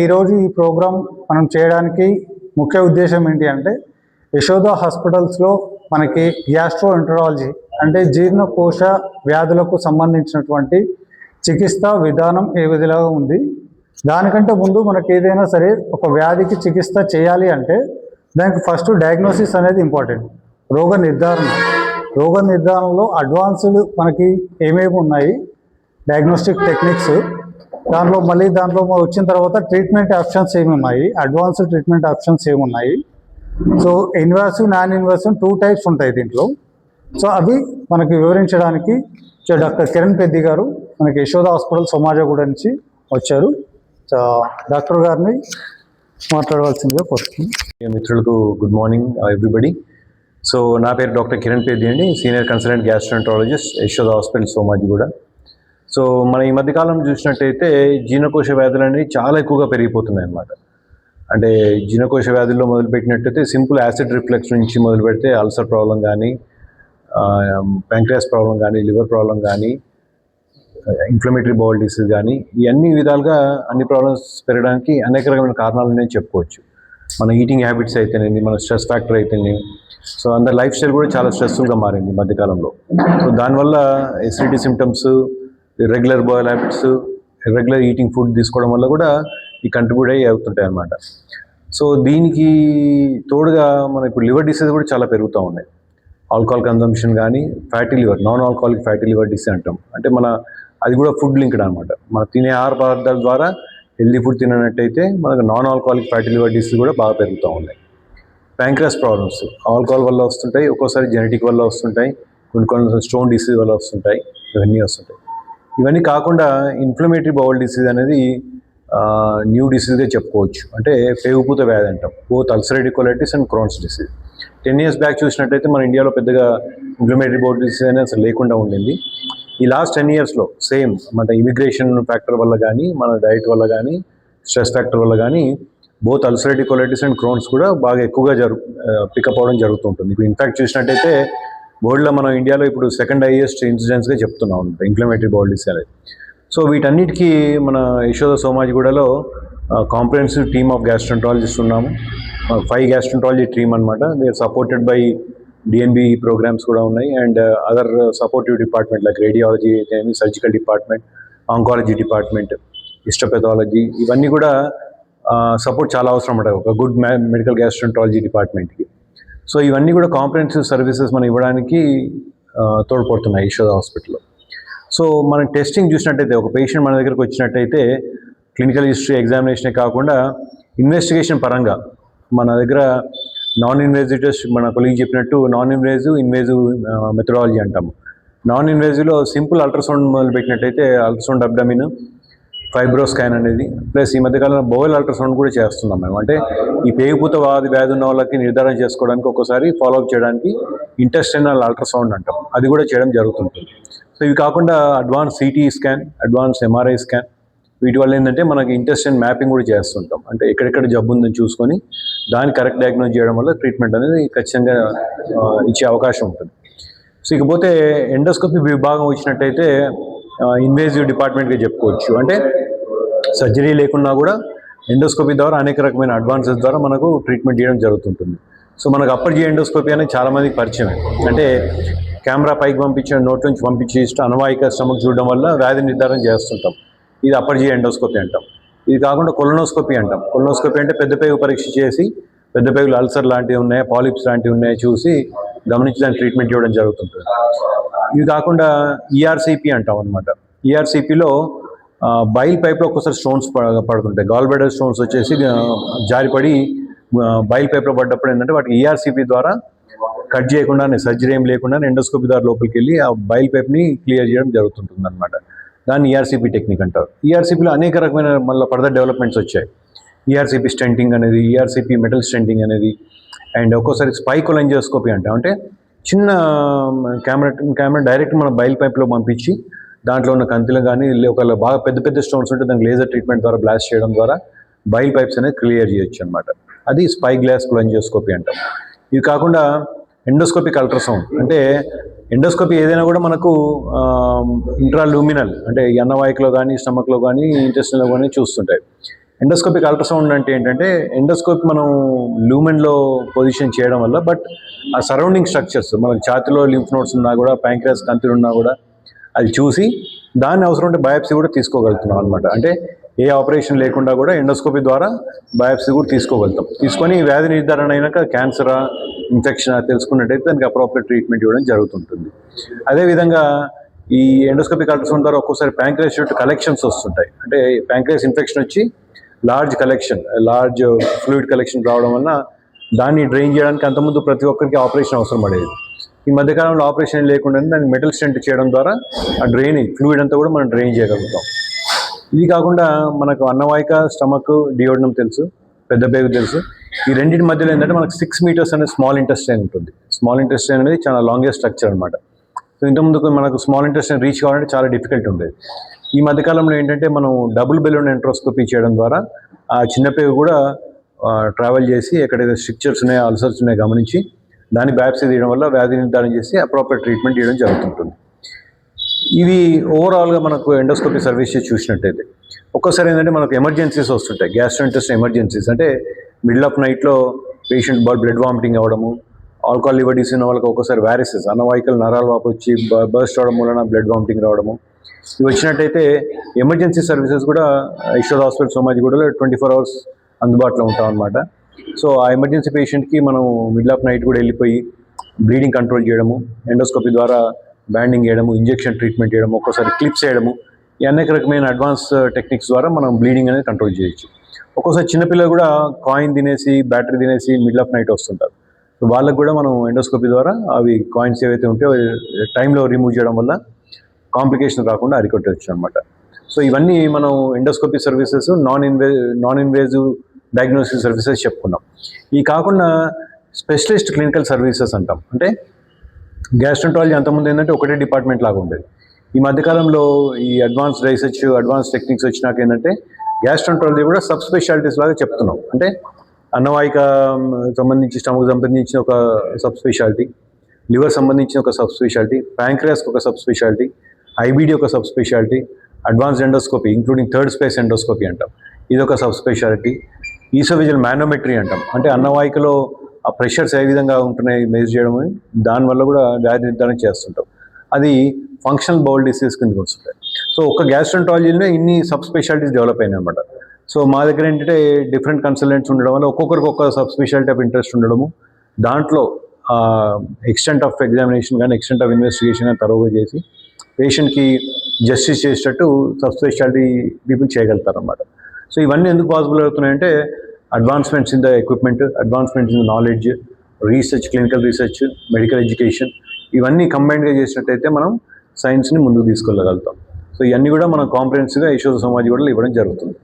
ఈరోజు ఈ ప్రోగ్రాం మనం చేయడానికి ముఖ్య ఉద్దేశం ఏంటి అంటే యశోద హాస్పిటల్స్లో మనకి గ్యాస్ట్రోఎంటరాలజీ అంటే జీర్ణకోశ వ్యాధులకు సంబంధించినటువంటి చికిత్సా విధానం ఏ విధంగా ఉంది. దానికంటే ముందు మనకి ఏదైనా సరే ఒక వ్యాధికి చికిత్స చేయాలి అంటే దానికి ఫస్ట్ డయాగ్నోసిస్ అనేది ఇంపార్టెంట్. రోగ నిర్ధారణలో అడ్వాన్స్డ్ మనకి ఏమేమి ఉన్నాయి డయాగ్నోస్టిక్ టెక్నిక్స్, దాంట్లో వచ్చిన తర్వాత ట్రీట్మెంట్ ఆప్షన్స్ ఏమి ఉన్నాయి, అడ్వాన్స్డ్ ట్రీట్మెంట్ ఆప్షన్స్ ఏమున్నాయి. So invasive non invasive 2 types ఉంటాయి దీంట్లో. సో అవి మనకి వివరించడానికి డాక్టర్ కిరణ్ పెద్ది గారు మనకి యశోద హాస్పిటల్ సోమాజిగూడ నుంచి వచ్చారు. సో డాక్టర్ గారిని మాట్లాడవలసిందిగా కోరుతున్నాను. మిత్రులకు గుడ్ మార్నింగ్ ఎవ్రీబడి. సో నా పేరు డాక్టర్ కిరణ్ పెద్ది అండి, senior consultant gastroenterologist Yashoda hospital Somajiguda. So మన ఈ మధ్యకాలం చూసినట్టయితే జీర్ణకోశ వ్యాధులు అనేవి చాలా ఎక్కువగా పెరిగిపోతున్నాయి అన్నమాట. అంటే జీర్ణకోశ వ్యాధుల్లో మొదలుపెట్టినట్టయితే సింపుల్ యాసిడ్ రిఫ్లెక్స్ నుంచి మొదలు పెడితే అల్సర్ ప్రాబ్లం కానీ, ప్యాంక్రియాస్ ప్రాబ్లం కానీ, లివర్ ప్రాబ్లం కానీ, ఇన్ఫ్లమేటరీ బౌల్ డిసీజ్ కానీ, ఈ అన్ని విధాలుగా అన్ని ప్రాబ్లమ్స్ పెరగడానికి అనేక రకమైన కారణాలు నేను చెప్పుకోవచ్చు. మన ఈటింగ్ హ్యాబిట్స్ అయితేనేది, మన స్ట్రెస్ ఫ్యాక్టర్ అయితేనే, సో అందరి లైఫ్ స్టైల్ కూడా చాలా స్ట్రెస్ఫుల్గా మారింది ఈ మధ్యకాలంలో. సో దానివల్ల acidity symptoms, irregular boil habits, irregular eating food తీసుకోవడం వల్ల కూడా ఈ కంట్రిబ్యూట్ అయ్యి అవుతుంటాయి అన్నమాట. సో దీనికి తోడుగా మన ఇప్పుడు లివర్ డిసీజ్ కూడా చాలా పెరుగుతూ ఉన్నాయి. ఆల్కహాల్ కన్జంప్షన్ కానీ, fatty liver, non alcoholic fatty liver disease అంటాం. అంటే అది కూడా ఫుడ్ లింక్డ్ అనమాట. మన తినే ఆహార పదార్థాల ద్వారా హెల్దీ ఫుడ్ తిననట్టయితే మనకు non alcoholic fatty liver disease కూడా బాగా పెరుగుతూ ఉన్నాయి. ప్యాంక్రియాస్ ప్రాబ్లమ్స్ ఆల్కహాల్ వల్ల వస్తుంటాయి, ఒక్కోసారి జెనెటిక్ వల్ల వస్తుంటాయి, కొన్ని స్టోన్ డిసీజ్ వల్ల వస్తుంటాయి, ఇవన్నీ వస్తుంటాయి. ఇవన్నీ కాకుండా ఇన్ఫ్లమేటరీ బౌల్ డిసీజ్ అనేది న్యూ డిసీజ్గా చెప్పుకోవచ్చు. అంటే పేగుపూత వ్యాధి అంటాం, both ulcerative colitis and Crohn's disease. 10 years back చూసినట్టయితే మన ఇండియాలో పెద్దగా ఇన్ఫ్లమేటరీ బౌల్ డిసీజ్ అనేది అసలు లేకుండా ఉండింది. ఈ లాస్ట్ 10 yearsలో సేమ్ మన ఇమిగ్రేషన్ ఫ్యాక్టర్ వల్ల కానీ, మన డైట్ వల్ల కానీ, స్ట్రెస్ ఫ్యాక్టర్ వల్ల కానీ both ulcerative colitis and Crohn's కూడా బాగా ఎక్కువగా పికప్ అవడం జరుగుతుంటుంది. ఇప్పుడు ఇన్ఫ్యాక్ట్ చూసినట్టయితే వరల్డ్లో మనం ఇండియాలో ఇప్పుడు 2nd highest ఇన్సిడెన్స్గా చెప్తున్నాం అనమాట ఇన్ఫ్లమేటరీ బౌల్ డిసీజ్ అనేది. సో వీటన్నిటికీ మన యశోద సోమాజిగూడలో కాంప్రహెన్సివ్ టీమ్ ఆఫ్ గ్యాస్ట్రోఎంటరాలజిస్ట్ ఉన్నాము. 5 గ్యాస్ట్రోఎంటరాలజీ టీమ్ అనమాట. They are supported by DNB programs కూడా ఉన్నాయి and other supportive department like radiology, surgical department, oncology department, histopathology, ఇవన్నీ కూడా సపోర్ట్ చాలా అవసరం అన్నమాట ఒక గుడ్ మెడికల్ గ్యాస్ట్రోఎంటరాలజీ డిపార్ట్మెంట్కి. సో ఇవన్నీ కూడా కాంప్రహెన్సివ్ సర్వీసెస్ మనం ఇవ్వడానికి తోడ్పడుతున్నాయి యశోద హాస్పిటల్లో. సో మనం టెస్టింగ్ చూసినట్టయితే ఒక పేషెంట్ మన దగ్గరకు వచ్చినట్టయితే క్లినికల్ హిస్టరీ ఎగ్జామినేషనే కాకుండా ఇన్వెస్టిగేషన్ పరంగా మన దగ్గర నాన్ ఇన్వేజివ్ టెస్ట్, మన కొలీగ్ చెప్పినట్టు నాన్ ఇన్వేజివ్ మెథడాలజీ అంటాము. నాన్ ఇన్వేజివ్లో సింపుల్ అల్ట్రాసౌండ్ మొదలుపెట్టినట్టయితే అల్ట్రాసౌండ్ అబ్డమిన్, ఫైబ్రో స్కాన్ అనేది, ప్లస్ ఈ మధ్యకాలంలో బోవెల్ అల్ట్రాసౌండ్ కూడా చేస్తున్నాం మేము. అంటే ఈ పేగుపూత వ్యాధి ఉన్న వాళ్ళకి నిర్ధారణ చేసుకోవడానికి ఒక్కోసారి ఫాలోఅప్ చేయడానికి ఇంటెస్టైనల్ అల్ట్రాసౌండ్ అంటాం, అది కూడా చేయడం జరుగుతుంటుంది. సో ఇవి కాకుండా advance CT scan, advance MRI scan, వీటి వల్ల ఏంటంటే మనకి ఇంటెస్టైన్ మ్యాపింగ్ కూడా చేస్తుంటాం. అంటే ఎక్కడెక్కడ జబ్బు ఉందని చూసుకొని దాన్ని కరెక్ట్ డయాగ్నోజ్ చేయడం వల్ల ట్రీట్మెంట్ అనేది ఖచ్చితంగా ఇచ్చే అవకాశం ఉంటుంది. సో ఇకపోతే ఎండోస్కోపీ విభాగం వచ్చినట్టయితే ఇన్వేజివ్ డిపార్ట్మెంట్గా చెప్పుకోవచ్చు. అంటే సర్జరీ లేకున్నా కూడా ఎండోస్కోపీ ద్వారా అనేక రకమైన అడ్వాన్సెస్ ద్వారా మనకు ట్రీట్మెంట్ చేయడం జరుగుతుంటుంది. సో మనకు అప్పర్ జీ ఎండోస్కోపీ అనేది చాలామందికి పరిచయం. అంటే కెమెరా పైకి పంపించిన నోట్ నుంచి పంపించి అనవాయిక స్టమక్ చూడడం వల్ల వ్యాధి నిర్ధారణ చేస్తుంటాం. ఇది అప్పర్ జీ ఎండోస్కోపీ అంటాం. ఇది కాకుండా కొలనోస్కోపీ అంటాం. కొలనోస్కోపీ అంటే పెద్ద పేగు పరీక్ష చేసి పెద్ద పేగులు అల్సర్ లాంటివి ఉన్నాయా, పాలిప్స్ లాంటివి ఉన్నాయా చూసి గమనించి దాన్ని ట్రీట్మెంట్ చేయడం జరుగుతుంటుంది. ఇవి కాకుండా ఈఆర్సిపి అంటాం అనమాట. ఈఆర్సిపిలో బైల్ పైప్లో ఒక్కోసారి స్టోన్స్ పడుతుంటాయి. గాల్ బ్లాడర్ స్టోన్స్ వచ్చేసి జారిపడి బైల్ పైప్లో పడ్డప్పుడు ఏంటంటే వాటికి ఈఆర్సిపి ద్వారా కట్ చేయకుండానే, సర్జరీ ఏం లేకుండా ఎండోస్కోపీ ద్వారా లోపలికి వెళ్ళి ఆ బైల్ పైప్ని క్లియర్ చేయడం జరుగుతుంటుంది అనమాట. దాన్ని ఈఆర్సిపి టెక్నిక్ అంటారు. ఈఆర్సిపిలో అనేక రకమైన మళ్ళీ ఫర్దర్ డెవలప్మెంట్స్ వచ్చాయి. ఈఆర్సిపి స్టెంటింగ్ అనేది, ఈఆర్సిపి మెటల్ స్టెంటింగ్ అనేది, అండ్ ఒక్కోసారి స్పైకోలెంజియోస్కోపీ అంటాం. అంటే చిన్న కెమెరా డైరెక్ట్ మన బైల్ పైప్లో పంపించి దాంట్లో ఉన్న కంతిలో కానీ ఒకవేళ బాగా పెద్ద పెద్ద స్టోన్స్ ఉంటే దానికి లేజర్ ట్రీట్మెంట్ ద్వారా బ్లాస్ట్ చేయడం ద్వారా బైల్ పైప్స్ అనేది క్లియర్ చేయొచ్చు అనమాట. అది స్పై గ్లాస్ కొలెంజియోస్కోపీ అంటాం. ఇవి కాకుండా ఎండోస్కోపిక్ అల్ట్రాసౌండ్, అంటే ఎండోస్కోపీ ఏదైనా కూడా మనకు ఇంట్రాలూమినల్ అంటే అన్నవాహికలో కానీ, స్టమక్లో కానీ, ఇంటెస్టిన్లో కానీ చూస్తుంటాయి. ఎండోస్కోపిక్ అల్ట్రాసౌండ్ అంటే ఏంటంటే ఎండోస్కోప్ మనం లూమెన్లో పొజిషన్ చేయడం వల్ల బట్ ఆ సరౌండింగ్ స్ట్రక్చర్స్ మనకి ఛాతిలో లింఫ్ నోడ్స్ ఉన్నా కూడా ప్యాంక్రియాస్ కంతులు ఉన్నా కూడా అది చూసి దాన్ని అవసరం ఉంటే బయాప్సీ కూడా తీసుకోగలుగుతున్నాం అనమాట. అంటే ఏ ఆపరేషన్ లేకుండా కూడా ఎండోస్కోపీ ద్వారా బయాప్సీ కూడా తీసుకోగలుగుతాం. తీసుకొని వ్యాధి నిర్ధారణ అయినాక క్యాన్సరా ఇన్ఫెక్షనా తెలుసుకున్నట్టయితే దానికి అప్రోప్రియట్ ట్రీట్మెంట్ ఇవ్వడం జరుగుతుంటుంది. అదేవిధంగా ఈ ఎండోస్కోపిక్ అల్ట్రాసౌండ్ ద్వారా ఒక్కోసారి ప్యాంక్రియాస్ చుట్టూ కలెక్షన్స్ వస్తుంటాయి. అంటే ప్యాంక్రియాస్ ఇన్ఫెక్షన్ వచ్చి లార్జ్ ఫ్లూయిడ్ కలెక్షన్ రావడం వల్ల దాన్ని డ్రైన్ చేయడానికి అంతకుముందు ప్రతి ఒక్కరికి ఆపరేషన్ అవసరం పడేది. ఈ మధ్యకాలంలో ఆపరేషన్ లేకుండా దాన్ని మెటల్ స్టెంట్ చేయడం ద్వారా ఆ డ్రైనింగ్ ఫ్లూయిడ్ అంతా కూడా మనం డ్రైన్ చేయగలుగుతాం. ఇది కాకుండా మనకు అన్నవాహిక, స్టమక్, డియోడనం తెలుసు, పెద్ద పేగు తెలుసు. ఈ రెండింటి మధ్యలో ఏంటంటే మనకు 6 meters అనేది స్మాల్ ఇంటెస్టైన్ ఉంటుంది. స్మాల్ ఇంటెస్టైన్ అనేది చాలా లాంగెస్ట్ స్ట్రక్చర్ అనమాట. సో ఇంతకుముందుకు మనకు స్మాల్ ఇంటెస్టైన్ రీచ్ కావాలంటే చాలా డిఫికల్ట్ ఉండేది. ఈ మధ్యకాలంలో ఏంటంటే మనం డబుల్ బెలూన్ ఎంట్రోస్కోపీ చేయడం ద్వారా ఆ చిన్న పేగు కూడా ట్రావెల్ చేసి ఎక్కడైతే స్ట్రక్చర్స్ ఉన్నాయో, అల్సర్స్ ఉన్నాయో గమనించి దాన్ని బయాప్సీ తీయడం వల్ల వ్యాధి నిర్ధారణ చేసి అప్రోప్రియట్ ట్రీట్మెంట్ చేయడం జరుగుతుంటుంది. ఇవి ఓవరాల్గా మనకు ఎండోస్కోపీ సర్వీసెస్ చూసినట్టయితే ఒక్కోసారి ఏంటంటే మనకు ఎమర్జెన్సీస్ వస్తుంటాయి. గ్యాస్ట్రోఇంటెస్టైనల్ ఎమర్జెన్సీస్ అంటే మిడిల్ ఆఫ్ నైట్లో పేషెంట్ బ్లడ్ వామిటింగ్ అవ్వడము, ఆల్కహాల్ లివర్ డిసీజ్ ఉన్న వాళ్ళకి ఒక్కోసారి వ్యారిసెస్ అన్నవాహికలు నరాల వాపు వచ్చి బర్స్ట్ అవడం వలన బ్లడ్ వామిటింగ్ రావడము, ఇవి వచ్చినట్టయితే ఎమర్జెన్సీ సర్వీసెస్ కూడా యశోద హాస్పిటల్ సోమాజిగూడలో 24 hours అందుబాటులో ఉంటాం అనమాట. సో ఆ ఎమర్జెన్సీ పేషెంట్కి మనం మిడిల్ ఆఫ్ నైట్ కూడా వెళ్ళిపోయి బ్లీడింగ్ కంట్రోల్ చేయడము, ఎండోస్కోపీ ద్వారా బ్యాండింగ్ చేయడము, ఇంజెక్షన్ ట్రీట్మెంట్ చేయడము, ఒక్కోసారి క్లిప్స్ చేయడము, ఈ అనేక రకమైన అడ్వాన్స్ టెక్నిక్స్ ద్వారా మనం బ్లీడింగ్ అనేది కంట్రోల్ చేయొచ్చు. ఒక్కోసారి చిన్నపిల్లలు కూడా కాయిన్ తినేసి బ్యాటరీ తినేసి మిడిల్ ఆఫ్ నైట్ వస్తుంటారు. సో వాళ్ళకు కూడా మనం ఎండోస్కోపీ ద్వారా అవి కాయిన్స్ ఏవైతే ఉంటే టైంలో రిమూవ్ చేయడం వల్ల కాంప్లికేషన్ రాకుండా అరికొట్టవచ్చు అనమాట. సో ఇవన్నీ మనం endoscopy services, non invasive diagnostic services చెప్పుకున్నాం. ఈ కాకుండా స్పెషలిస్ట్ క్లినికల్ సర్వీసెస్ అంటాం. అంటే గ్యాస్ట్రోంటాలజీ అంతకుముందు ఏంటంటే ఒకటే డిపార్ట్మెంట్ లాగా ఉండేది. ఈ మధ్యకాలంలో ఈ అడ్వాన్స్ రీసెర్చ్, అడ్వాన్స్ టెక్నిక్స్ వచ్చినాక ఏంటంటే గ్యాస్ట్రోంటాలజీ కూడా సబ్ స్పెషాలిటీస్ లాగా చెప్తున్నాం. అంటే అన్నవాహిక సంబంధించి, స్టమక్ సంబంధించిన ఒక సబ్ స్పెషాలిటీ, లివర్ సంబంధించిన ఒక సబ్ స్పెషాలిటీ, ప్యాంక్రియాస్కి ఒక సబ్ స్పెషాలిటీ, ఐబీడీ ఒక sub speciality, advanced endoscopy including third space endoscopy అంటాం, ఇది ఒక సబ్ స్పెషాలిటీ, ఈసోవిజువల్ మానోమెట్రీ అంటాం. అంటే అన్నవాహికలో ఆ ప్రెషర్స్ ఏ విధంగా ఉంటున్నాయి మెజర్ చేయడం, దానివల్ల కూడా వ్యాధి నిర్ధారణ చేస్తుంటాం. అది ఫంక్షనల్ బౌల్ డిసీజ్ కిందకి వస్తుంటాయి. సో ఒక గ్యాస్ట్రోంటాలజీలోనే ఇన్ని సబ్ స్పెషాలిటీస్ డెవలప్ అయినాయి అనమాట. సో మా దగ్గర ఏంటంటే డిఫరెంట్ కన్సల్టెంట్స్ ఉండడం వల్ల ఒక్కొక్కరికి ఒక్క సబ్ స్పెషాలిటీ ఆఫ్ ఇంట్రెస్ట్ ఉండడము, దాంట్లో ఎక్స్టెంట్ ఆఫ్ ఎగ్జామినేషన్ కానీ ఎక్స్టెంట్ ఆఫ్ ఇన్వెస్టిగేషన్ కానీ తరువుగా చేసి పేషెంట్కి జస్టిస్ చేసేటట్టు సబ్ స్పెషాలిటీ పీపుల్ చేయగలుగుతారు అన్నమాట. సో ఇవన్నీ ఎందుకు పాసిబుల్ అవుతున్నాయంటే advancements in the equipment, advancements in the knowledge, research, clinical research, medical education, ఇవన్నీ కంబైన్డ్గా చేసినట్టయితే మనం సైన్స్ని ముందుకు తీసుకెళ్ళగలుగుతాం. సో ఇవన్నీ కూడా మనం కాంప్రహెన్సివ్గా యశోద సోమాజిగూడలో ఇవ్వడం జరుగుతుంది.